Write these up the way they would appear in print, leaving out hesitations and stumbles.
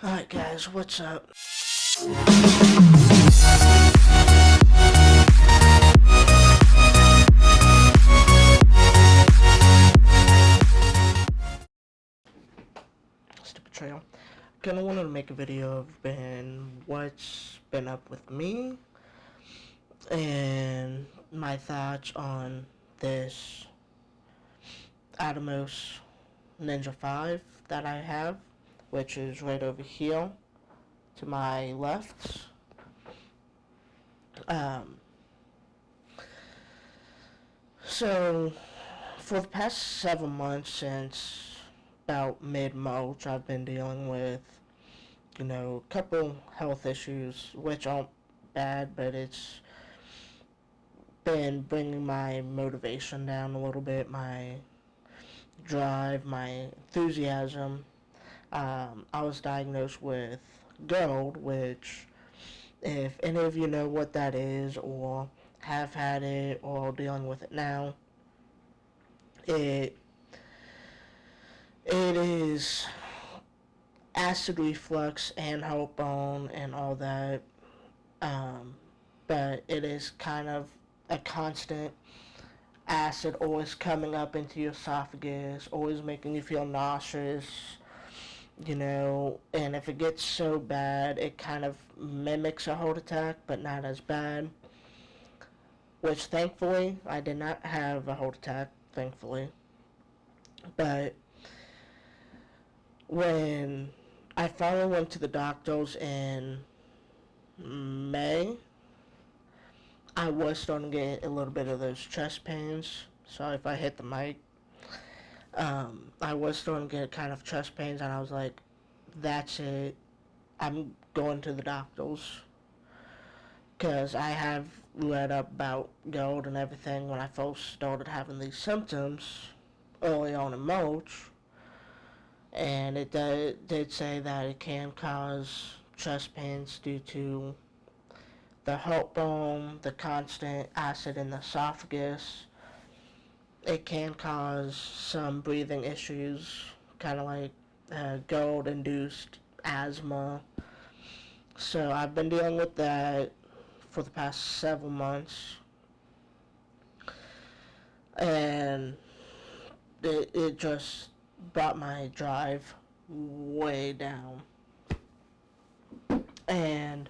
Alright guys, what's up? Stupid trail. Kinda wanted to make a video of what's been up with me and my thoughts on this Atomos Ninja 5 that I have, which is right over here to my left. So, for the past 7 months, since about mid-March, I've been dealing with, a couple health issues, which aren't bad, but it's been bringing my motivation down a little bit, my drive, my enthusiasm. I was diagnosed with GERD, which, if any of you know what that is, or have had it, or dealing with it now, it is acid reflux and heartburn and all that, but it is kind of a constant acid always coming up into your esophagus, always making you feel nauseous, and if it gets so bad, it kind of mimics a heart attack, but not as bad, which thankfully, I did not have a heart attack, thankfully, but when I finally went to the doctors in May, I was starting to get a little bit of those chest pains. Sorry if I hit the mic. I was starting to get kind of chest pains, and I was like, that's it. I'm going to the doctors. Because I have read up about GERD and everything when I first started having these symptoms early on in March. And it did say that it can cause chest pains due to the heartburn, the constant acid in the esophagus. It can cause some breathing issues, kind of like GERD-induced asthma. So I've been dealing with that for the past 7 months. And it just brought my drive way down. And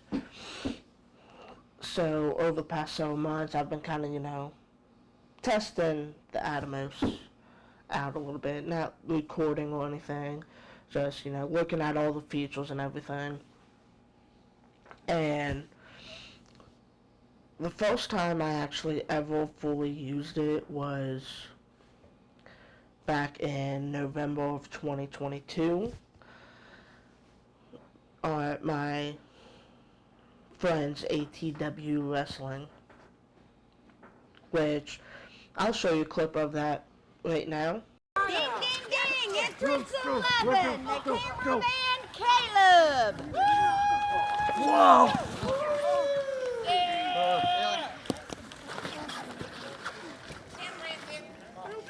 so over the past 7 months, I've been kind of, testing the Atomos out a little bit, not recording or anything, just, looking at all the features and everything. And the first time I actually ever fully used it was back in November of 2022 at my friend's ATW Wrestling, which I'll show you a clip of that right now. Ding, ding, ding! Entrance 11, the cameraman Caleb! Whoa!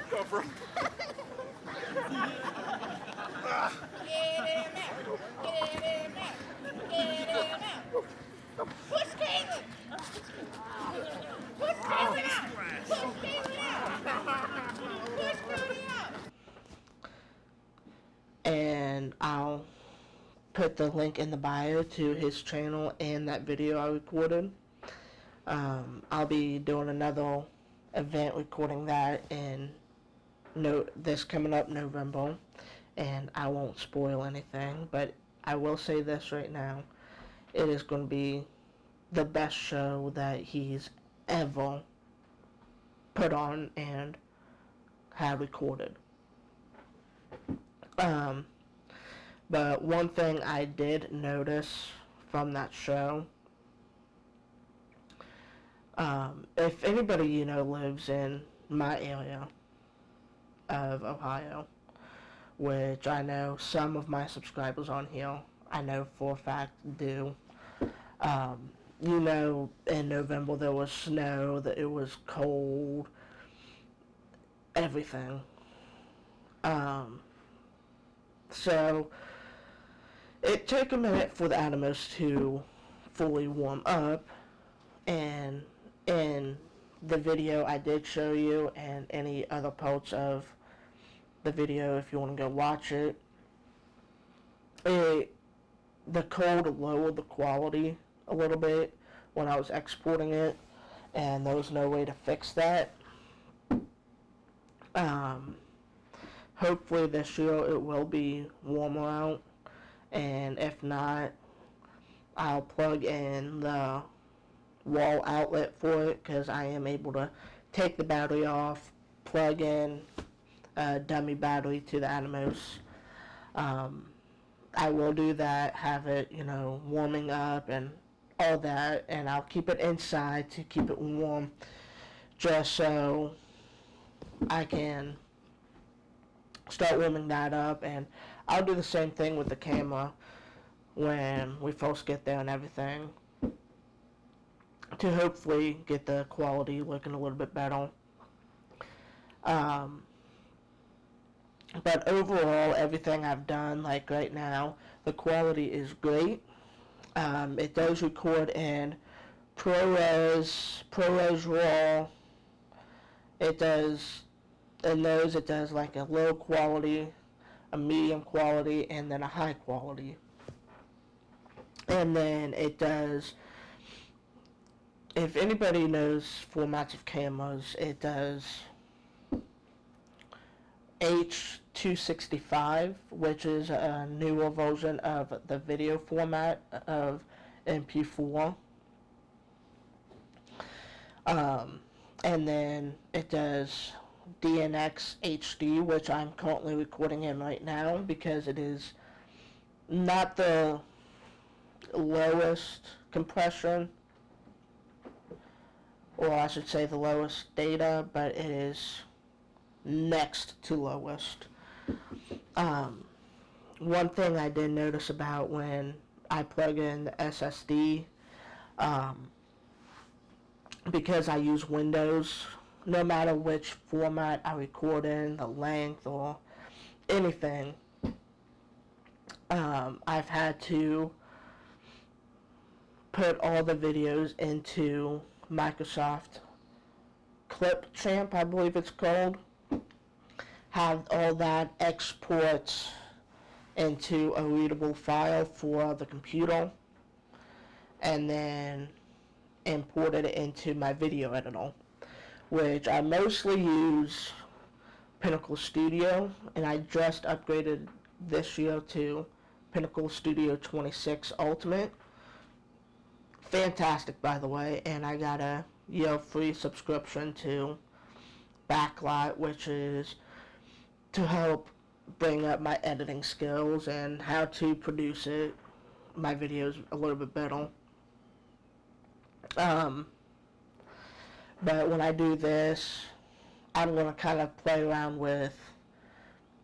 Cover. Push Caleb! Push Caleb out! Push Caleb out! Push Cody out! And I'll put the link in the bio to his channel and that video I recorded. I'll be doing another event recording that in this coming up November, and I won't spoil anything, but I will say this right now. It is going to be the best show that he's ever put on and had recorded. But one thing I did notice from that show, if anybody, lives in my area of Ohio, which I know some of my subscribers on here, I know for a fact do, in November there was snow, that it was cold, everything. So It took a minute for the Atomos to fully warm up, and in the video I did show you, and any other parts of the video if you want to go watch it, the cold lowered the quality a little bit when I was exporting it, and there was no way to fix that. Hopefully this year it will be warmer out, and if not, I'll plug in the wall outlet for it, because I am able to take the battery off, plug in a dummy battery to the Atomos. I will do that, have it, warming up and all that, and I'll keep it inside to keep it warm, just so I can start warming that up. And I'll do the same thing with the camera when we first get there and everything, to hopefully get the quality looking a little bit better. But overall, everything I've done, like right now, the quality is great. It does record in ProRes RAW. It does, in those it does like a low quality, a medium quality, and then a high quality. And then it does, if anybody knows formats of cameras, it does H.265, which is a newer version of the video format of MP4. And then it does DNX HD, which I'm currently recording in right now, because it is not the lowest compression, or I should say the lowest data, but it is next to lowest. One thing I did notice about when I plug in the SSD, because I use Windows, no matter which format I record in, the length or anything, I've had to put all the videos into Microsoft Clipchamp, I believe it's called. Have all that exports into a readable file for the computer, and then imported it into my video editor, which I mostly use Pinnacle Studio, and I just upgraded this year to Pinnacle Studio 26 Ultimate. Fantastic, by the way, and I got a year free subscription to Backlight, which is to help bring up my editing skills and how to produce my videos a little bit better. But when I do this, I'm going to kind of play around with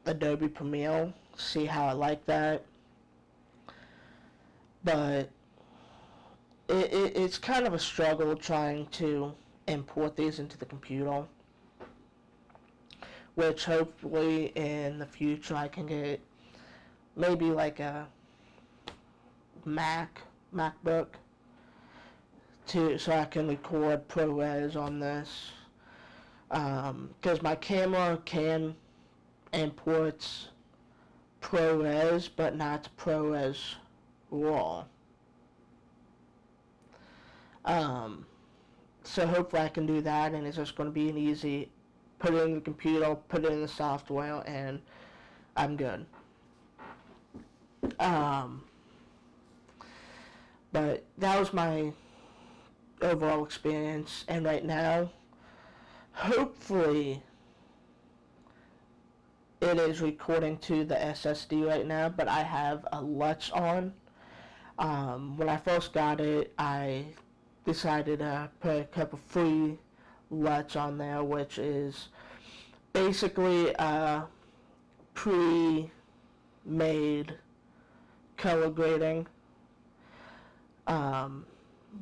Adobe Premiere, see how I like that. But it's kind of a struggle trying to import these into the computer, which hopefully in the future I can get maybe like a MacBook so I can record ProRes on this, because my camera can import ProRes but not ProRes RAW. So hopefully I can do that, and it's just going to be an easy put it in the computer, put it in the software, and I'm good. But that was my overall experience, and right now, hopefully, it is recording to the SSD right now, but I have a LUTs on. When I first got it, I decided to put a couple free LUTs on there, which is basically a pre-made color grading,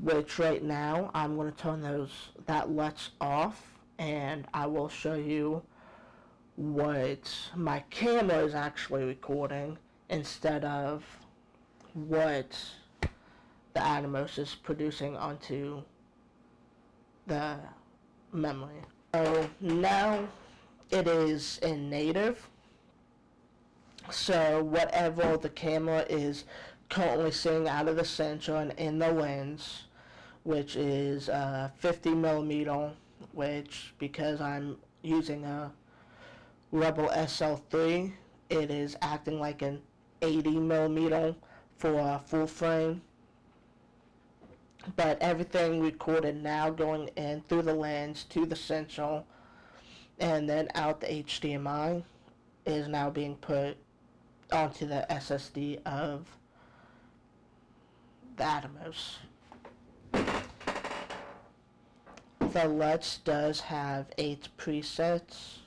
which right now I'm going to turn that LUTs off, and I will show you what my camera is actually recording instead of what the Atomos is producing onto the memory. So now it is in native. So whatever the camera is currently seeing out of the sensor and in the lens, which is 50 millimeter, which because I'm using a Rebel SL3, it is acting like an 80 millimeter for a full frame. But everything recorded now going in through the lens to the sensor and then out the HDMI is now being put onto the SSD of the Atomos. The LUTs does have 8 presets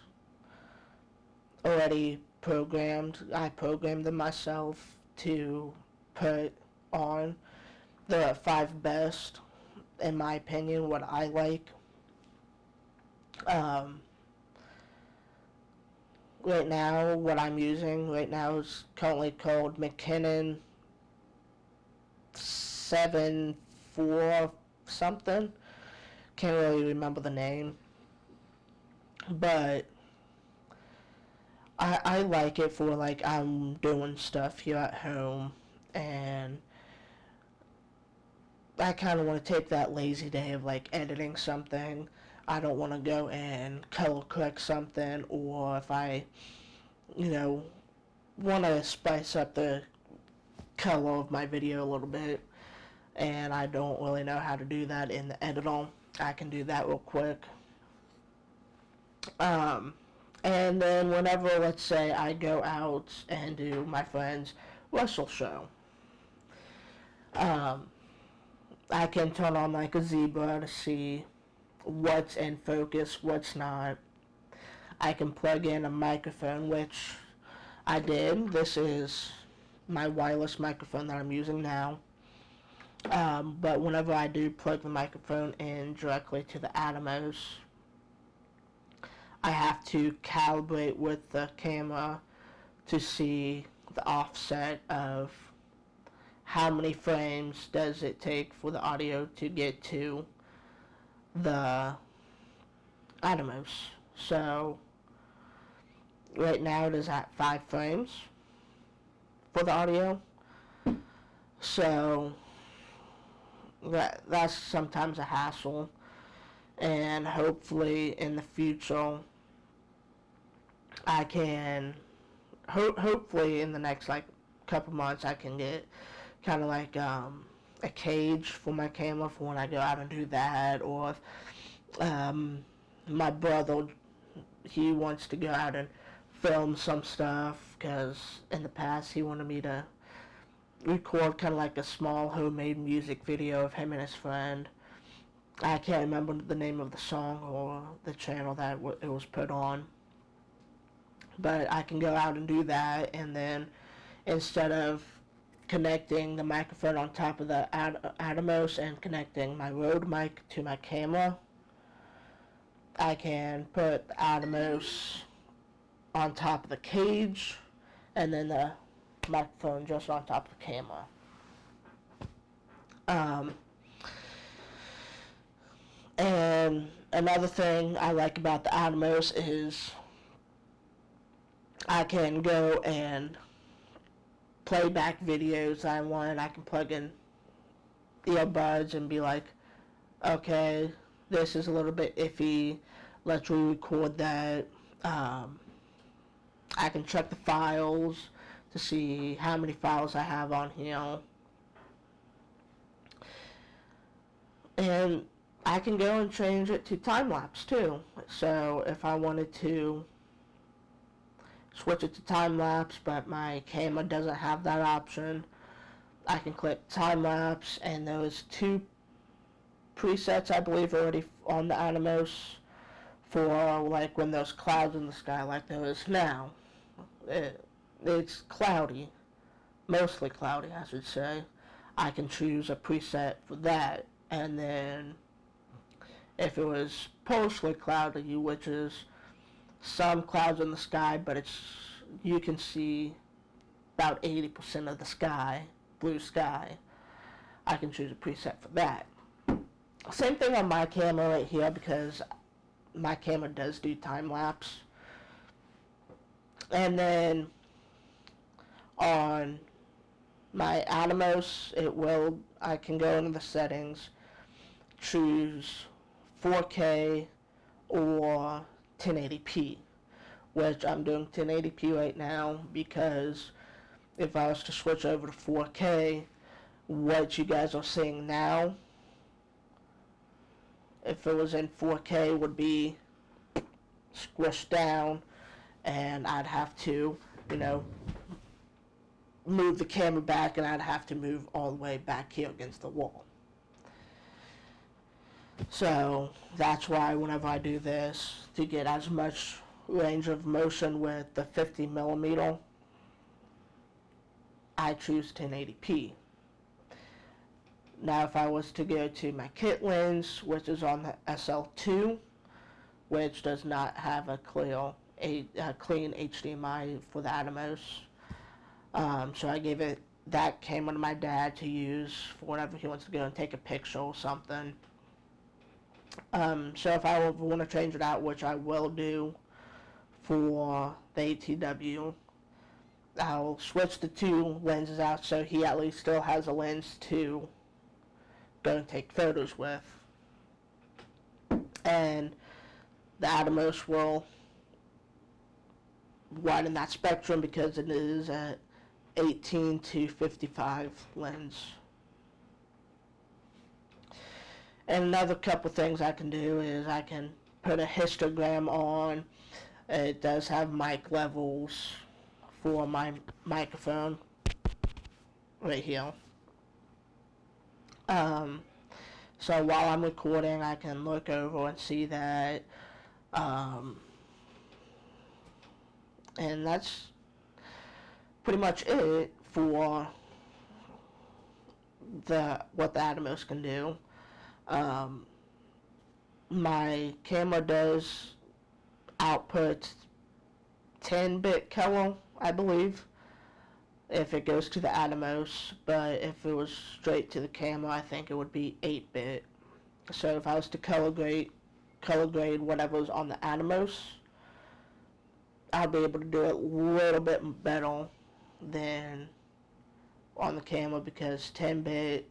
already programmed. I programmed them myself to put on the 5 best, in my opinion, what I like. Right now, what I'm using right now is currently called McKinnon 7.4 something. Can't really remember the name. But I like it for like I'm doing stuff here at home, and I kind of want to take that lazy day of like editing something. I don't want to go and color correct something, or if I, want to spice up the color of my video a little bit, and I don't really know how to do that in the editor. I can do that real quick. And then whenever, let's say, I go out and do my friend's wrestle show, I can turn on like a zebra to see what's in focus, what's not. I can plug in a microphone, which I did. This is my wireless microphone that I'm using now. But whenever I do plug the microphone in directly to the Atomos, I have to calibrate with the camera to see the offset of how many frames does it take for the audio to get to the Atomos. So right now it is at 5 frames for the audio. So that's sometimes a hassle, and hopefully in the future I can hopefully in the next like couple months I can get kind of like a cage for my camera for when I go out and do that, or my brother, he wants to go out and film some stuff, because in the past he wanted me to record kind of like a small homemade music video of him and his friend. I can't remember the name of the song or the channel that it was put on, but I can go out and do that, and then instead of connecting the microphone on top of the Atomos and connecting my Rode mic to my camera, I can put the Atomos on top of the cage and then the microphone just on top of the camera. And another thing I like about the Atomos is I can go and play back videos I want. I can plug in earbuds and be like, okay, this is a little bit iffy, let's re-record that. I can check the files to see how many files I have on here. And I can go and change it to time-lapse too. So if I wanted to switch it to time-lapse, but my camera doesn't have that option, I can click time-lapse, and those 2 presets I believe already on the Atomos for like when there's clouds in the sky like there is now. It's cloudy, mostly cloudy I should say. I can choose a preset for that, and then if it was partially cloudy, which is some clouds in the sky, but you can see about 80% of the sky, blue sky, I can choose a preset for that. Same thing on my camera right here, because my camera does do time lapse. And then on my Atomos, I can go into the settings, choose 4K or 1080p, which I'm doing 1080p right now, because if I was to switch over to 4K, what you guys are seeing now, if it was in 4K, would be squished down, and I'd have to, move the camera back, and I'd have to move all the way back here against the wall. So that's why whenever I do this, to get as much range of motion with the 50mm, I choose 1080p. Now if I was to go to my kit lens, which is on the SL2, which does not have a clean HDMI for the Atomos, so I gave it that camera to my dad to use for whenever he wants to go and take a picture or something. So if I want to change it out, which I will do for the ATW, I'll switch the two lenses out so he at least still has a lens to go and take photos with. And the Atomos will widen that spectrum because it is a 18 to 55 lens. And another couple things I can do is I can put a histogram on. It does have mic levels for my microphone right here. So while I'm recording, I can look over and see that. And that's pretty much it for what the Atomos can do. My camera does output 10-bit color, I believe, if it goes to the Atomos, but if it was straight to the camera, I think it would be 8-bit. So if I was to color grade whatever's on the Atomos, I'll be able to do it a little bit better than on the camera, because 10-bit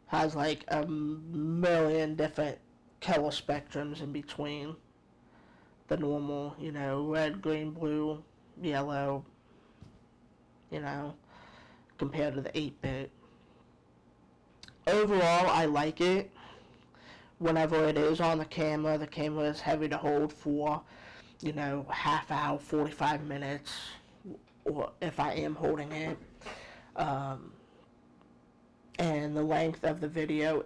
has like a million different color spectrums in between the normal, red, green, blue, yellow, compared to the 8-bit. Overall, I like it. Whenever it is on the camera is heavy to hold for, half hour, 45 minutes, or if I am holding it. And the length of the video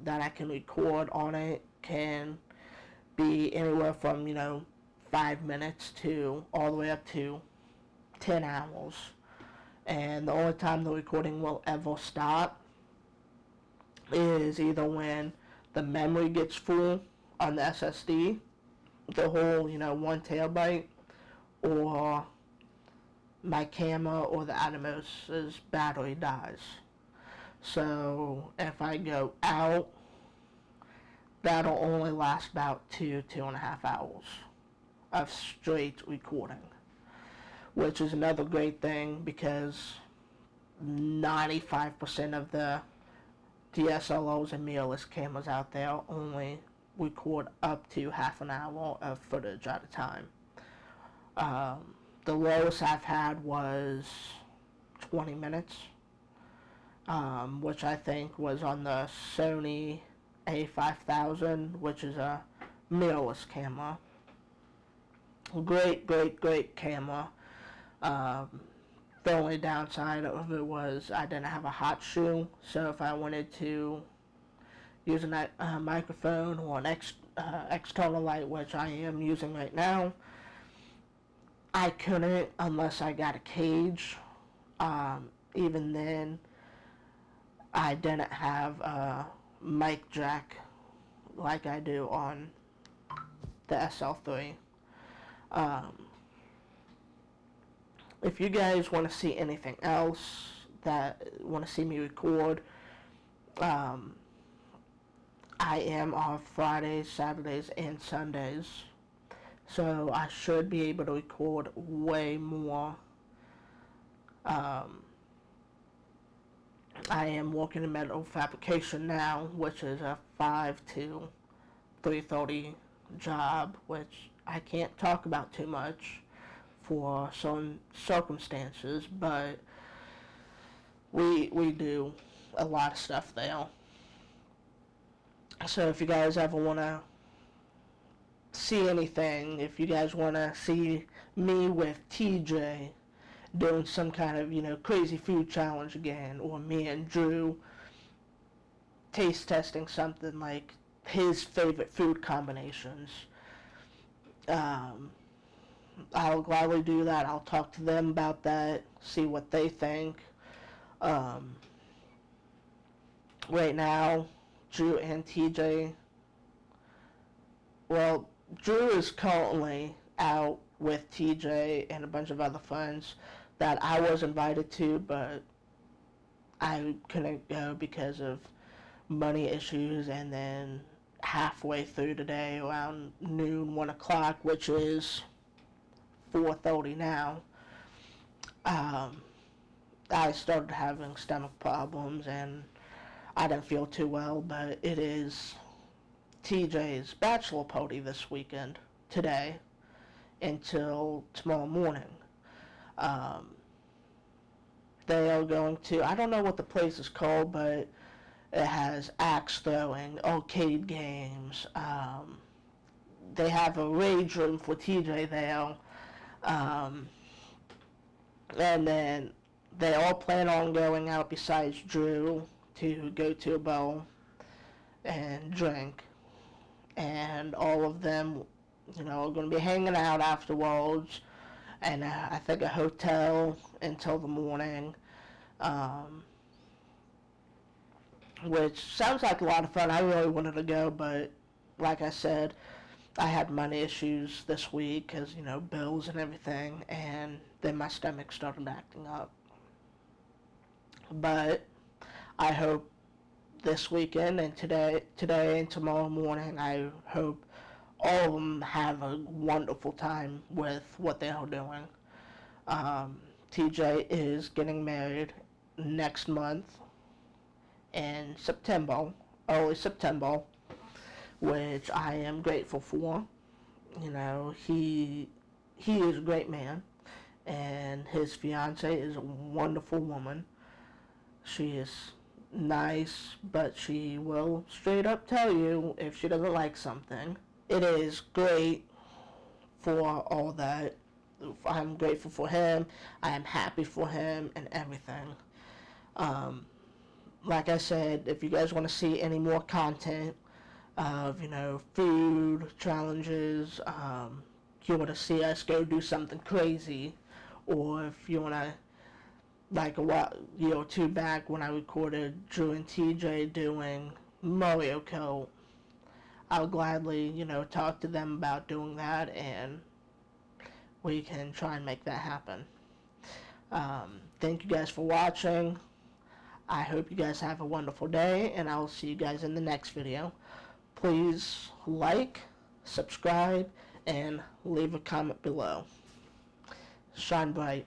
that I can record on it can be anywhere from, 5 minutes to all the way up to 10 hours. And the only time the recording will ever stop is either when the memory gets full on the SSD, the whole, 1 terabyte, or my camera or the Atomos' battery dies. So if I go out, that'll only last about 2.5 hours of straight recording, which is another great thing, because 95% of the DSLRs and mirrorless cameras out there only record up to half an hour of footage at a time. The lowest I've had was 20 minutes, which I think was on the Sony A5000, which is a mirrorless camera. Great camera. The only downside of it was I didn't have a hot shoe, so if I wanted to use a microphone or an external light, which I am using right now, I couldn't unless I got a cage. Even then, I didn't have a mic jack like I do on the SL3. If you guys want to see anything else that want to see me record. I am off Fridays, Saturdays, and Sundays, so I should be able to record way more. I am working in metal fabrication now, which is a 5 to 3:30 job, which I can't talk about too much for some circumstances, but we do a lot of stuff there. So if you guys ever want to see anything, if you guys want to see me with TJ doing some kind of, crazy food challenge again, or me and Drew taste testing something like his favorite food combinations, I'll gladly do that. I'll talk to them about that, see what they think. Right now, Drew and TJ, well, Drew is currently out with TJ and a bunch of other friends that I was invited to, but I couldn't go because of money issues. And then halfway through today, around noon, 1 o'clock, which is 4:30 now, I started having stomach problems, and I didn't feel too well. But it is TJ's bachelor party this weekend, today, until tomorrow morning. They are going to, I don't know what the place is called, but it has axe throwing, arcade games. They have a rage room for TJ there. And then they all plan on going out besides Drew to go to a bar and drink. And all of them, are going to be hanging out afterwards, and I think a hotel until the morning, which sounds like a lot of fun. I really wanted to go, but like I said, I had money issues this week because, bills and everything, and then my stomach started acting up. But I hope this weekend and today and tomorrow morning, I hope all of them have a wonderful time with what they are doing. TJ is getting married next month in September, early September, which I am grateful for. He is a great man, and his fiance is a wonderful woman. She is nice, but she will straight up tell you if she doesn't like something. It is great for all that. I'm grateful for him. I am happy for him and everything. Like I said, if you guys want to see any more content of, food challenges, you want to see us go do something crazy, or if you want to, like a while, or two back when I recorded Drew and TJ doing Mario Kart, I'll gladly, talk to them about doing that, and we can try and make that happen. Thank you guys for watching. I hope you guys have a wonderful day, and I'll see you guys in the next video. Please like, subscribe, and leave a comment below. Shine bright.